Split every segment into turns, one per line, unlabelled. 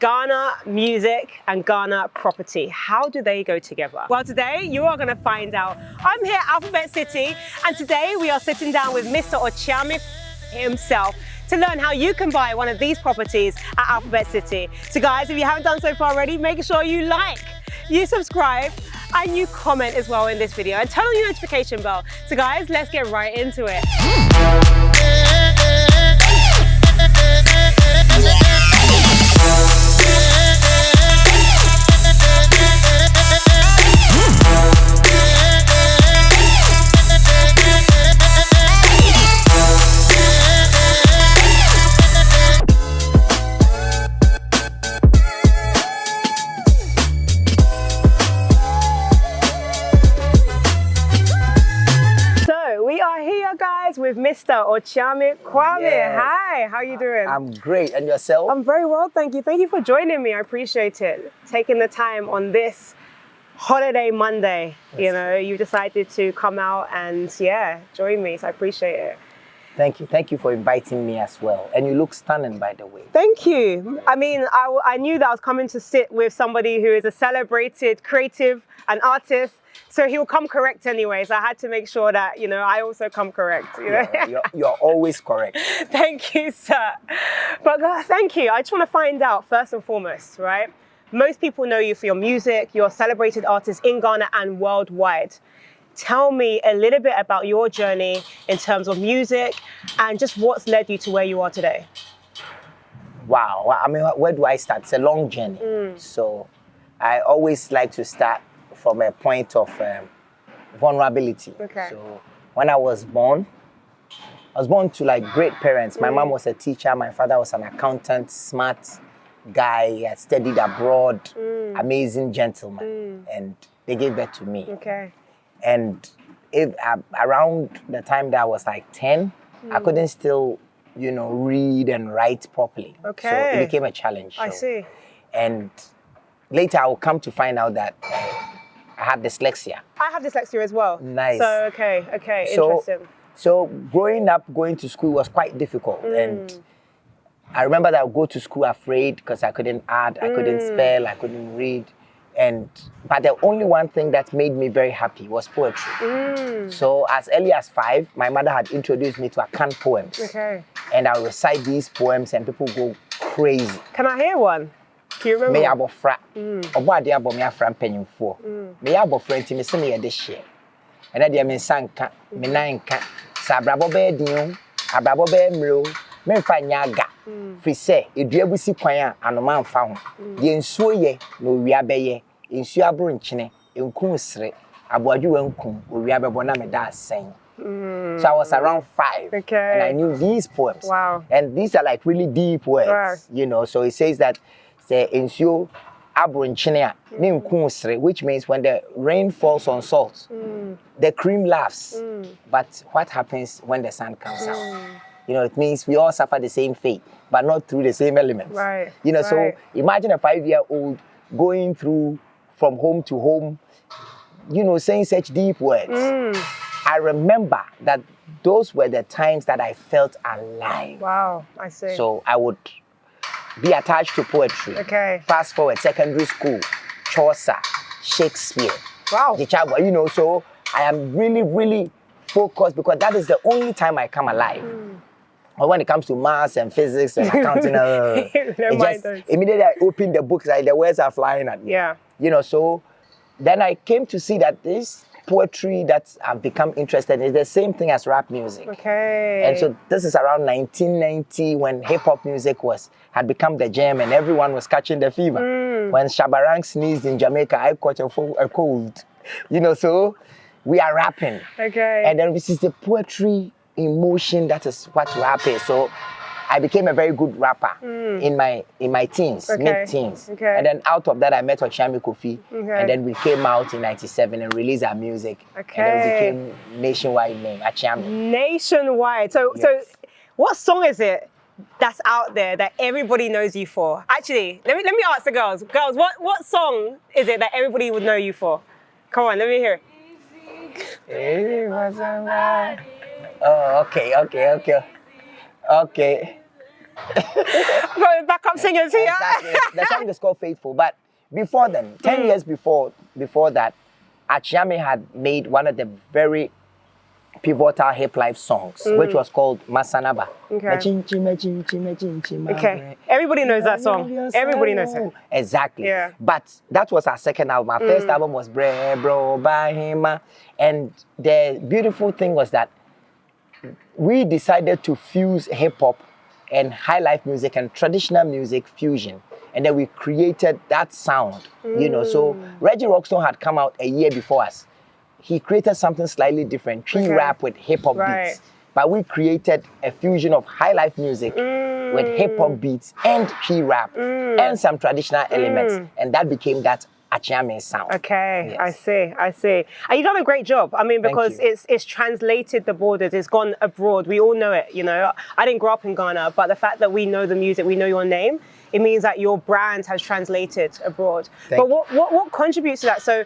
Ghana music and Ghana property. How do they go together? Well, today you are going to find out. I'm here at Alphabet City, and today we are sitting down with Mr. Okyeame himself to learn how you can buy one of these properties at Alphabet City. So guys, if you haven't done so far already, make sure you like, you subscribe, and you comment as well in this video, and turn on your notification bell. So guys, let's get right into it. With Mr. Okyeame Kwame.
Yes.
Hi, how are you doing?
I'm great. And yourself?
I'm very well, thank you. Thank you for joining me. I appreciate it. Taking the time on this holiday Monday. Yes. You know, you decided to come out and join me. So I appreciate it.
Thank you. Thank you for inviting me as well. And you look stunning, by the way.
Thank you. I mean, I knew that I was coming to sit with somebody who is a celebrated creative, an artist. So he'll come correct anyways. I had to make sure that, you know, I also come correct. You know?
Yeah, you're always correct.
Thank you, sir. But thank you. I just want to find out, first and foremost, right? Most people know you for your music. You're a celebrated artist in Ghana and worldwide. Tell me a little bit about your journey in terms of music and just what's led you to where you are today.
Wow. I mean, where do I start? It's a long journey. So I always like to start from a point of vulnerability.
Okay.
So when I was born to like great parents. My mom was a teacher, my father was an accountant, smart guy, had studied abroad, amazing gentleman, and they gave birth to me.
Okay.
And if around the time that I was like 10, I couldn't still, you know, read and write properly.
Okay.
So it became a challenge.
I see.
And later I will come to find out that I had dyslexia.
I have dyslexia as well.
Nice.
So, okay, interesting.
So growing up, going to school was quite difficult. And I remember that I would go to school afraid because I couldn't add, I couldn't spell, I couldn't read. But the only one thing that made me very happy was poetry. So as early as 5, my mother had introduced me to Akan poems.
Okay.
And I would recite these poems and people go crazy.
Can I hear one? Can you remember?
Me abofra. Obo ade abo me afra mpanyimfo. Me abofra nti me se me ye de hye. Ena de me nsanka, me nanka. Sa abrabo be din, abrabo be mro, me mfa nya aga. Fi se edua busi kwan a anoma mfa ho. Ye nsuo ye no wia be ye. Nsuo abro nkyene, enku sre, aboadwu wanku, owia be bona me da asen. So I was around 5,
okay.
And I knew these poems.
Wow.
And these are like really deep words,
wow.
You know. So it says that ensure which means when the rain falls on salt, the cream laughs. But what happens when the sun comes out? You know, it means we all suffer the same fate, but not through the same elements.
Right.
You know,
right.
So imagine a 5-year-old going through from home to home, you know, saying such deep words. I remember that those were the times that I felt alive.
Wow, I see.
So I would be attached to poetry.
Okay.
Fast forward, secondary school, Chaucer, Shakespeare.
Wow.
You know, so I am really, really focused because that is the only time I come alive. But when it comes to maths and physics and accounting, immediately I open the books, like the words are flying at me.
Yeah.
You know, so then I came to see that this poetry that I've become interested in is the same thing as rap music.
Okay.
And so this is around 1990 when hip-hop music had become the jam and everyone was catching the fever. When Shabarang sneezed in Jamaica, I caught a cold. You know, so we are rapping.
Okay.
And then this is the poetry emotion, that is what rap is. So I became a very good rapper in my teens, mid-teens.
Okay.
And then out of that, I met Okyeame Kwame. And then we came out in 97 and released our music.
Okay.
And then we became nationwide name, Okyeame.
Nationwide. So,
yes.
So what song is it that's out there that everybody knows you for? Actually, let me ask the girls. Girls, what song is it that everybody would know you for? Come on, let me hear it.
Oh, okay.
Got backup singers here.
Exactly. The song is called Faithful. But before then, 10 years before that, Okyeame had made one of the very pivotal hip life songs, which was called Masanaba.
Okay. Everybody knows that song. Everybody knows it.
Exactly.
Yeah.
But that was our second album. Our first album was Bre Bro Bahima. And the beautiful thing was that we decided to fuse hip hop and high life music and traditional music fusion. And then we created that sound, you know. So Reggie Rockstone had come out a year before us. He created something slightly different, tree rap with hip hop beats. But we created a fusion of high life music with hip hop beats and tree rap and some traditional elements. And that became that Okyeame sound.
Okay,
Yes.
I see. And you've done a great job. I mean, because it's translated the borders, it's gone abroad. We all know it, you know. I didn't grow up in Ghana, but the fact that we know the music, we know your name, it means that your brand has translated abroad. But what contributes to that? So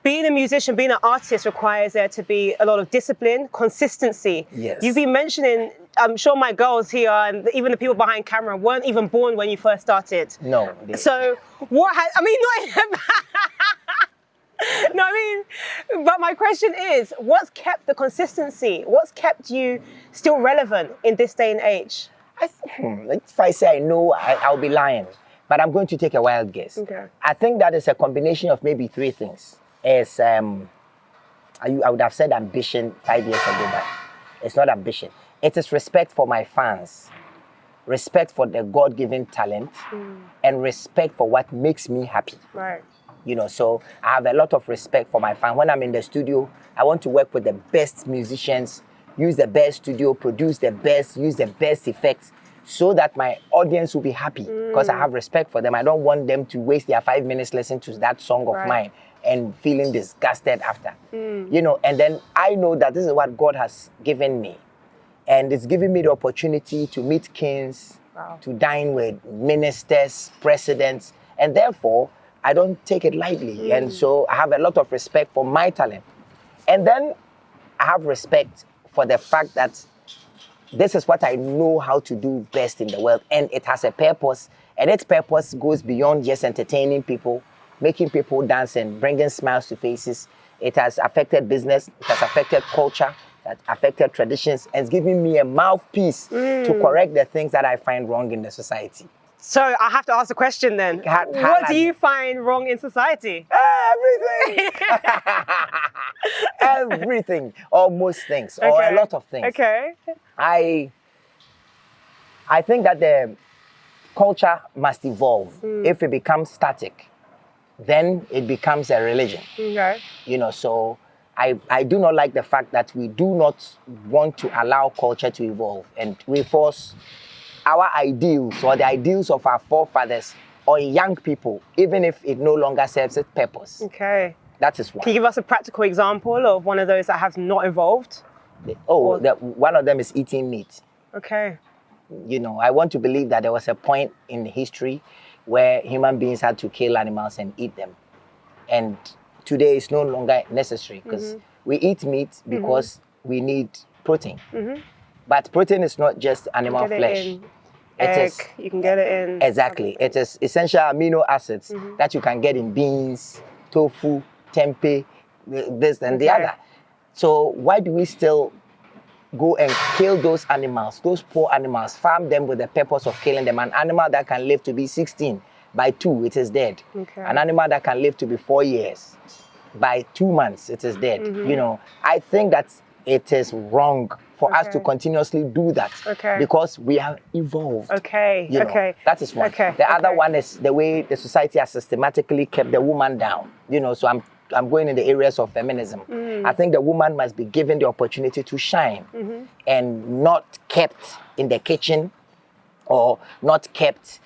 being a musician, being an artist requires there to be a lot of discipline, consistency.
Yes.
You've been mentioning, I'm sure my girls here and even the people behind camera weren't even born when you first started.
No.
So what has, I mean, no, I mean, but my question is, what's kept the consistency? What's kept you still relevant in this day and age?
If I say I know, I'll be lying. But I'm going to take a wild guess.
Okay.
I think that is a combination of maybe three things. It's, I would have said ambition 5 years ago, but it's not ambition. It is respect for my fans, respect for the God-given talent, and respect for what makes me happy.
Right.
You know, so I have a lot of respect for my fans. When I'm in the studio, I want to work with the best musicians, use the best studio, produce the best, use the best effects, so that my audience will be happy, because I have respect for them. I don't want them to waste their 5 minutes listening to that song of mine and feeling disgusted after. You know, and then I know that this is what God has given me. And it's giving me the opportunity to meet kings, to dine with ministers, presidents, and therefore, I don't take it lightly. And so I have a lot of respect for my talent. And then I have respect for the fact that this is what I know how to do best in the world. And it has a purpose. And its purpose goes beyond just entertaining people, making people dance and bringing smiles to faces. It has affected business. It has affected culture. That affected traditions. And it's giving me a mouthpiece to correct the things that I find wrong in the society.
So I have to ask a question then. What do you find wrong in society?
Everything. Everything. Or most things. Or a lot of things.
Okay.
I think that the culture must evolve. If it becomes static, then it becomes a religion.
Okay.
You know, so I do not like the fact that we do not want to allow culture to evolve, and we force our ideals or the ideals of our forefathers on young people, even if it no longer serves its purpose.
Okay.
That is one.
Can you give us a practical example of one of those that has not evolved?
One of them is eating meat.
Okay.
You know, I want to believe that there was a point in history where human beings had to kill animals and eat them. And today it's no longer necessary, because we eat meat because we need protein. But protein is not just animal flesh.
Egg, you can get it in.
Exactly. It is essential amino acids that you can get in beans, tofu, tempeh, this and the other. So why do we still go and kill those animals, those poor animals, farm them with the purpose of killing them? An animal that can live to be 16, by 2, it is dead. Okay. An animal that can live to be 4 years, by 2 months, it is dead. You know, I think that it is wrong for us to continuously do that, because we have evolved. You know, that is one. The other one is the way the society has systematically kept the woman down. You know, so I'm going in the areas of feminism. I think the woman must be given the opportunity to shine and not kept in the kitchen, or not kept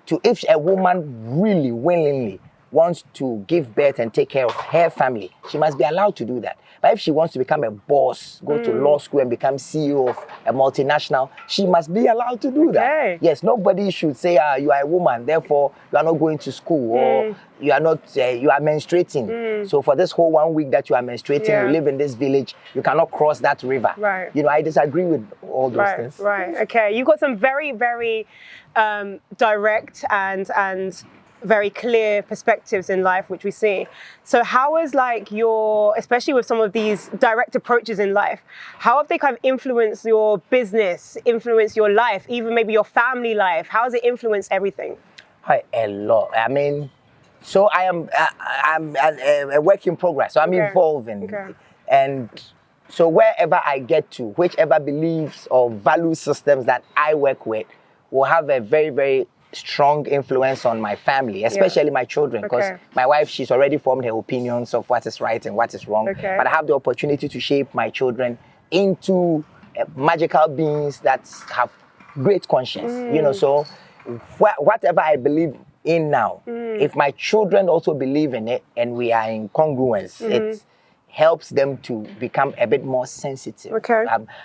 to, if a woman really willingly wants to give birth and take care of her family, she must be allowed to do that. But if she wants to become a boss, go to law school and become CEO of a multinational, she must be allowed to do that. Yes, nobody should say, you are a woman, therefore you are not going to school, or you are not, you are menstruating. So for this whole 1 week that you are menstruating, you live in this village, you cannot cross that river. You know, I disagree with all those things.
Okay, you've got some very, very direct and very clear perspectives in life, which we see. So how is like your, especially with some of these direct approaches in life, how have they kind of influenced your business, influenced your life, even maybe your family life? How has it influenced everything?
A lot. I mean, so I'm a work in progress. So I'm evolving. And so wherever I get to, whichever beliefs or value systems that I work with will have a very, very strong influence on my family, especially my children, because my wife, she's already formed her opinions of what is right and what is wrong. But I have the opportunity to shape my children into magical beings that have great conscience. You know, so whatever I believe in now, if my children also believe in it and we are in congruence, it helps them to become a bit more sensitive.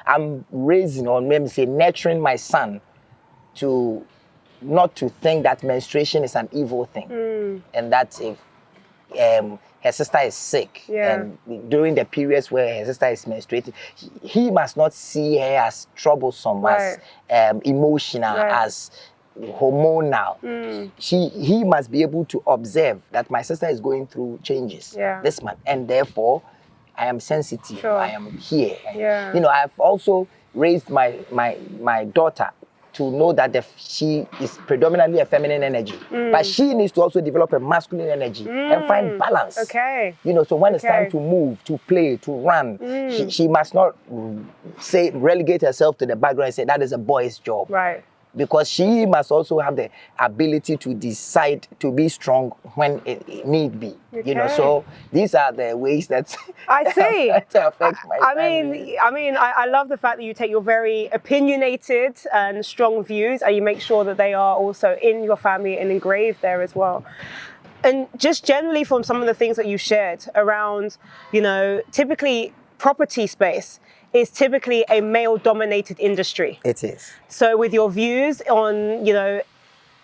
I'm raising, or maybe say nurturing my son to not to think that menstruation is an evil thing, and that if her sister is sick and during the periods where her sister is menstruating, he must not see her as troublesome, as emotional, as hormonal. He must be able to observe that my sister is going through changes this month, and therefore I am sensitive. I am here. And, you know, I've also raised my daughter to know that she is predominantly a feminine energy, but she needs to also develop a masculine energy and find balance. You know, so when it's time to move, to play, to run, she must not say relegate herself to the background and say that is a boy's job. Because she must also have the ability to decide to be strong when it need be. You know, so these are the ways that
I see.
to affect my family.
I love the fact that you take your very opinionated and strong views and you make sure that they are also in your family and engraved there as well. And just generally from some of the things that you shared around, you know, typically property space is typically a male-dominated industry.
It is.
So with your views on, you know,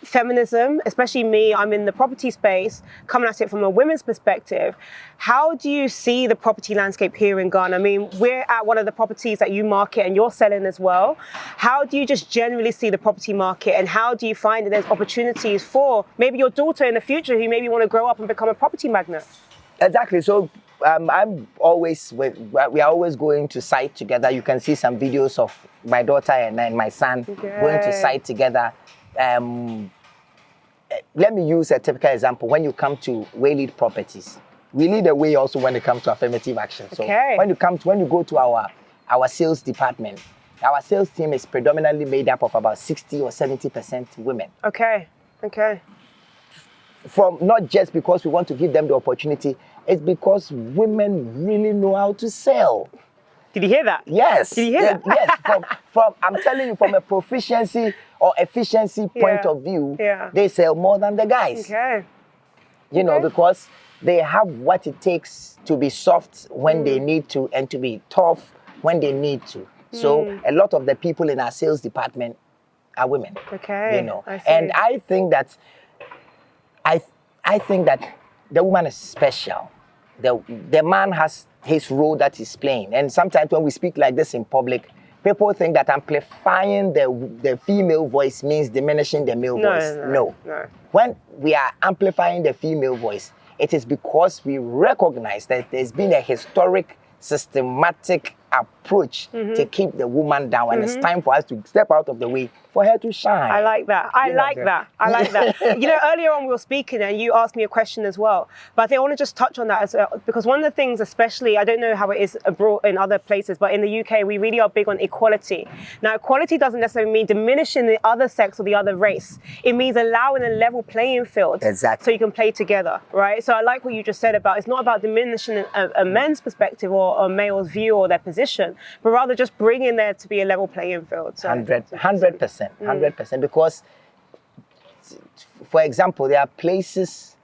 feminism, especially me, I'm in the property space, coming at it from a women's perspective. How do you see the property landscape here in Ghana? I mean, we're at one of the properties that you market and you're selling as well. How do you just generally see the property market, and how do you find that there's opportunities for maybe your daughter in the future who maybe want to grow up and become a property magnate?
Exactly. So we are always going to site together. You can see some videos of my daughter and my son going to site together. Let me use a typical example. When you come to Waylead Properties, we lead the way also when it comes to affirmative action. So when you go to our sales department, our sales team is predominantly made up of about 60 or 70% women. From not just because we want to give them the opportunity, it's because women really know how to sell.
Did you hear that?
Yes.
Did you hear that?
Yes. From I'm telling you, from a proficiency or efficiency point of view, they sell more than the guys. You know, because they have what it takes to be soft when they need to and to be tough when they need to. So a lot of the people in our sales department are women. You know, and I think that the woman is special. The man has his role that he's playing. And sometimes when we speak like this in public, people think that amplifying the female voice means diminishing the male voice. No. When we are amplifying the female voice, it is because we recognize that there's been a historic, systematic approach to keep the woman down. And it's time for us to step out of the way for her to shine.
I like that. I like that. You know, earlier on we were speaking and you asked me a question as well. But I think I want to just touch on that as well, because one of the things, especially, I don't know how it is abroad in other places, but in the UK, we really are big on equality. Now, equality doesn't necessarily mean diminishing the other sex or the other race. It means allowing a level playing field. So you can play together, right? So I like what you just said about, it's not about diminishing a men's perspective or a male's view or their position, but rather just bringing there to be a level playing field. So,
100%, because, for example, there are places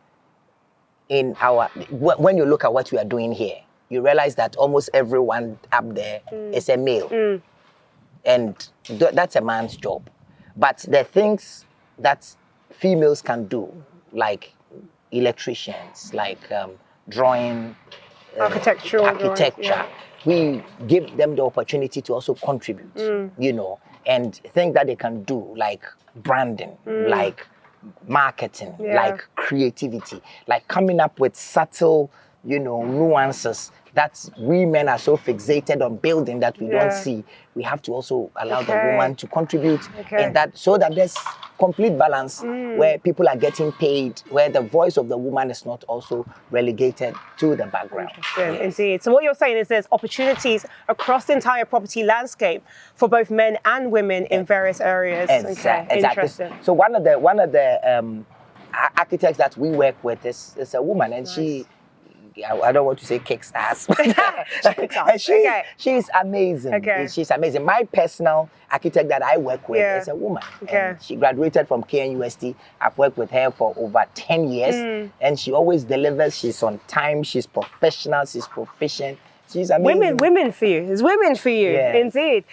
in our, when you look at what we are doing here, you realize that almost everyone up there is a male. And that's a man's job. But the things that females can do, like electricians, like drawing,
architecture,
yeah. We give them the opportunity to also contribute, you know, and things that they can do, like branding, like marketing, like creativity, like coming up with subtle, you know, nuances that we men are so fixated on building that we don't see. We have to also allow the woman to contribute in that, so that there's complete balance where people are getting paid, where the voice of the woman is not also relegated to the background.
Indeed. So what you're saying is there's opportunities across the entire property landscape for both men and women in various areas.
Exactly. Interesting. So one of the architects that we work with is a woman, and she, I don't want to say kicks ass, she's amazing. She's amazing. My personal architect that I work with is a woman. And she graduated from KNUST. I've worked with her for over 10 years, and she always delivers. She's on time. She's professional. She's proficient. She's amazing.
Women for you. It's women for you. Indeed.